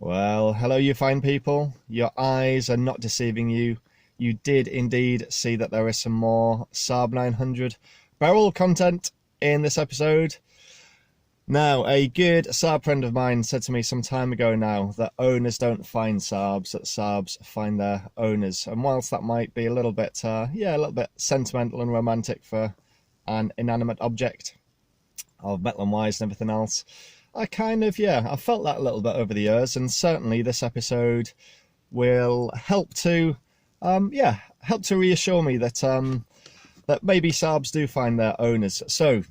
Well, hello, you fine people. Your eyes are not deceiving you. You did indeed see that there is some more SAAB 900 barrel content in this episode. Now, a good SAAB friend of mine said to me some time ago now that owners don't find SAABs, that SAABs find their owners. And whilst that might be a little bit sentimental and romantic for an inanimate object of metal and wires and everything else, I felt that a little bit over the years, and certainly this episode will help to reassure me that that maybe SAABs do find their owners. So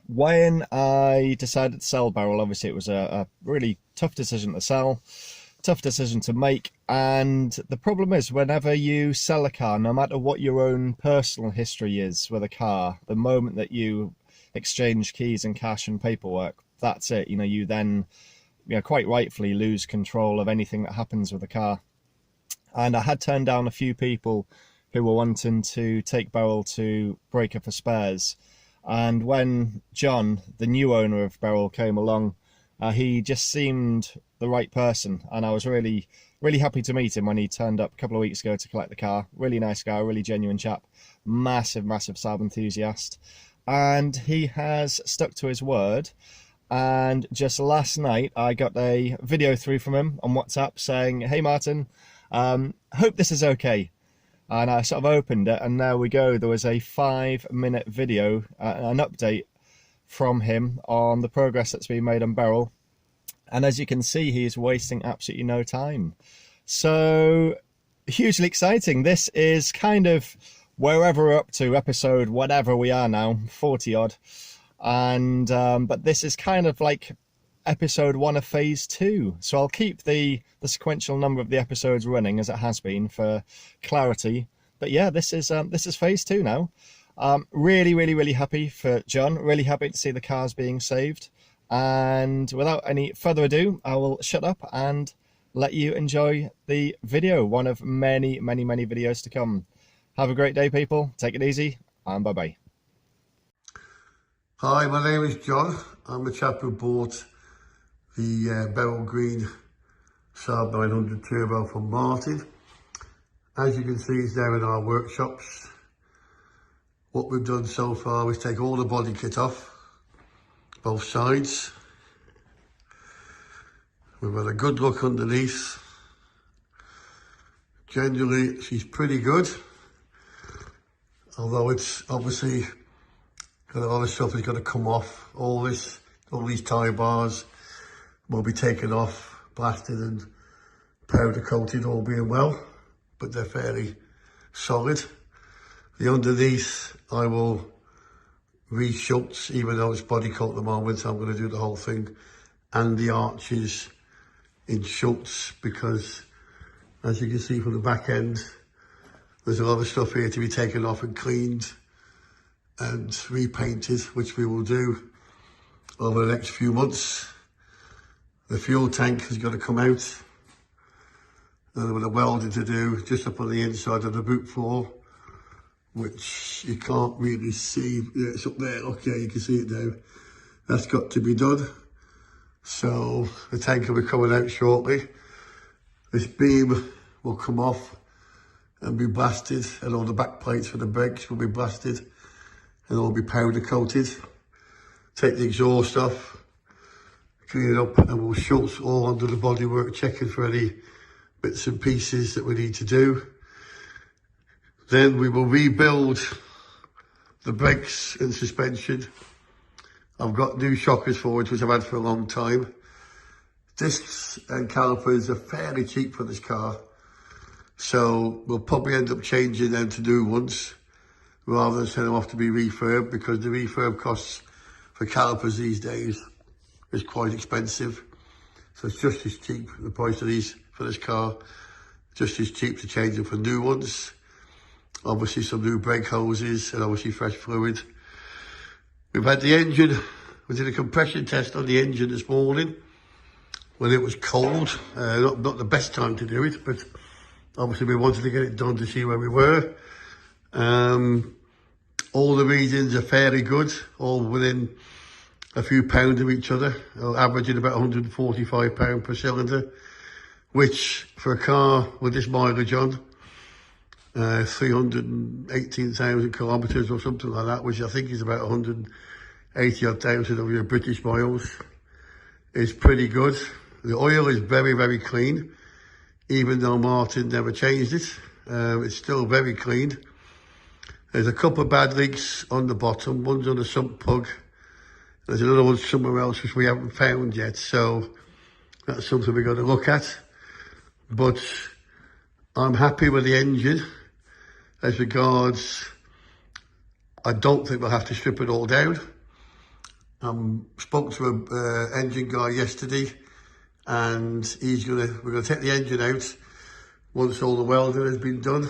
when I decided to sell Barrel, obviously it was a really tough decision to sell, tough decision to make, and the problem is whenever you sell a car, no matter what your own personal history is with a car, the moment that you exchange keys and cash and paperwork, that's it. You then, quite rightfully lose control of anything that happens with the car. And I had turned down a few people who were wanting to take Beryl to Breaker for spares. And when John, the new owner of Beryl, came along, he just seemed the right person. And I was really, really happy to meet him when he turned up a couple of weeks ago to collect the car. Really nice guy, really genuine chap, massive SAAB enthusiast. And he has stuck to his word. And just last night, I got a video through from him on WhatsApp saying, "Hey Martin, hope this is okay." And I sort of opened it, and there we go. There was a 5-minute video, an update from him on the progress that's been made on Beryl. And as you can see, he is wasting absolutely no time. So hugely exciting. This is kind of wherever we're up to, episode whatever we are now, 40 odd. And but this is kind of like episode 1 of phase 2, so I'll keep the sequential number of the episodes running as it has been for clarity. But yeah, this is phase 2 now. Really happy for John, really happy to see the cars being saved, and without any further ado, I will shut up and let you enjoy the video, one of many videos to come. Have a great day, people. Take it easy, and bye bye. Hi, my name is John. I'm the chap who bought the Beryl Green SAAB 900 Turbo from Martin. As you can see, it's now in our workshops. What we've done so far is take all the body kit off, both sides. We've had a good look underneath. Generally, she's pretty good, although it's obviously got a lot of stuff is going to come off. All these tie bars will be taken off, blasted and powder coated, all being well, but they're fairly solid. The underneath I will re-shunt, even though it's body coat at the moment, so I'm going to do the whole thing, and the arches in shunts, because as you can see from the back end, there's a lot of stuff here to be taken off and cleaned and repainted, which we will do over the next few months. The fuel tank has got to come out, and with a welding to do just up on the inside of the boot floor, which you can't really see. Yeah, it's up there. Okay, you can see it now. That's got to be done. So the tank will be coming out shortly. This beam will come off and be blasted, and all the back plates for the brakes will be blasted and all be powder coated. Take the exhaust off, clean it up, and we'll shunt all under the bodywork, checking for any bits and pieces that we need to do. Then we will rebuild the brakes and suspension. I've got new shockers for it, which I've had for a long time. Discs and calipers are fairly cheap for this car, so we'll probably end up changing them to new ones rather than send them off to be refurbed, because the refurb costs for calipers these days is quite expensive. So it's just as cheap, the price of these for this car, just as cheap to change them for new ones. Obviously some new brake hoses and obviously fresh fluid. We've had the engine, we did a compression test on the engine this morning when it was cold. Not the best time to do it, but obviously we wanted to get it done to see where we were. All the readings are fairly good, all within a few pounds of each other, averaging about £145 per cylinder, which for a car with this mileage on, 318,000 kilometres or something like that, which I think is about 180 odd thousand of your British miles, is pretty good. The oil is very, very clean, even though Martin never changed it. It's still very clean. There's a couple of bad leaks on the bottom. One's on the sump plug. There's another one somewhere else which we haven't found yet, so that's something we've got to look at. But I'm happy with the engine. As regards, I don't think we'll have to strip it all down. Spoke to an engine guy yesterday, and we're gonna take the engine out once all the welding has been done,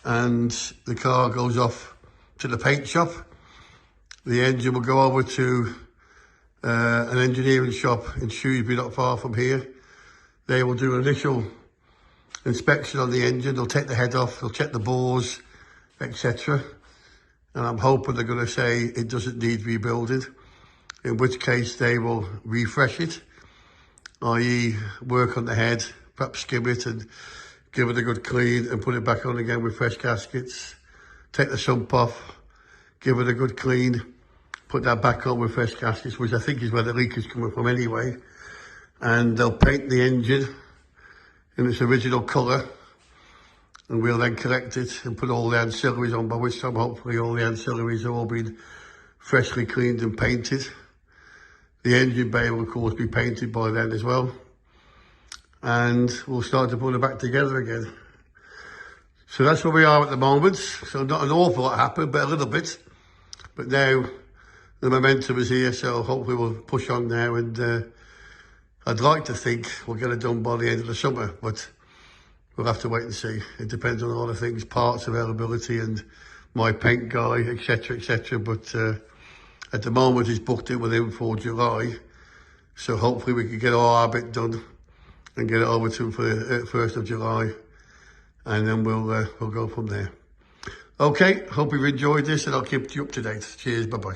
and the car goes off to the paint shop. The engine will go over to an engineering shop in Shrewsbury, not far from here. They will do an initial inspection on the engine. They'll take the head off, they'll check the bores, etc. And I'm hoping they're going to say it doesn't need rebuilding, in which case they will refresh it, i.e. work on the head, perhaps skim it and give it a good clean and put it back on again with fresh gaskets, take the sump off, give it a good clean, put that back on with fresh gaskets, which I think is where the leak is coming from anyway. And they'll paint the engine in its original colour, and we'll then collect it and put all the ancillaries on, by which time hopefully all the ancillaries have all been freshly cleaned and painted. The engine bay will of course be painted by then as well, and we'll start to put it back together again. So that's where we are at the moment. So not an awful lot happened, but a little bit. But now the momentum is here, so hopefully we'll push on now, and I'd like to think we'll get it done by the end of the summer, but we'll have to wait and see. It depends on a lot of things, parts availability and my paint guy, etc, etc. But at the moment he's booked it with him for July, so hopefully we can get all our bit done and get it over to him for the 1st of July, and then we'll go from there. Okay, hope you've enjoyed this, and I'll keep you up to date. Cheers, bye-bye.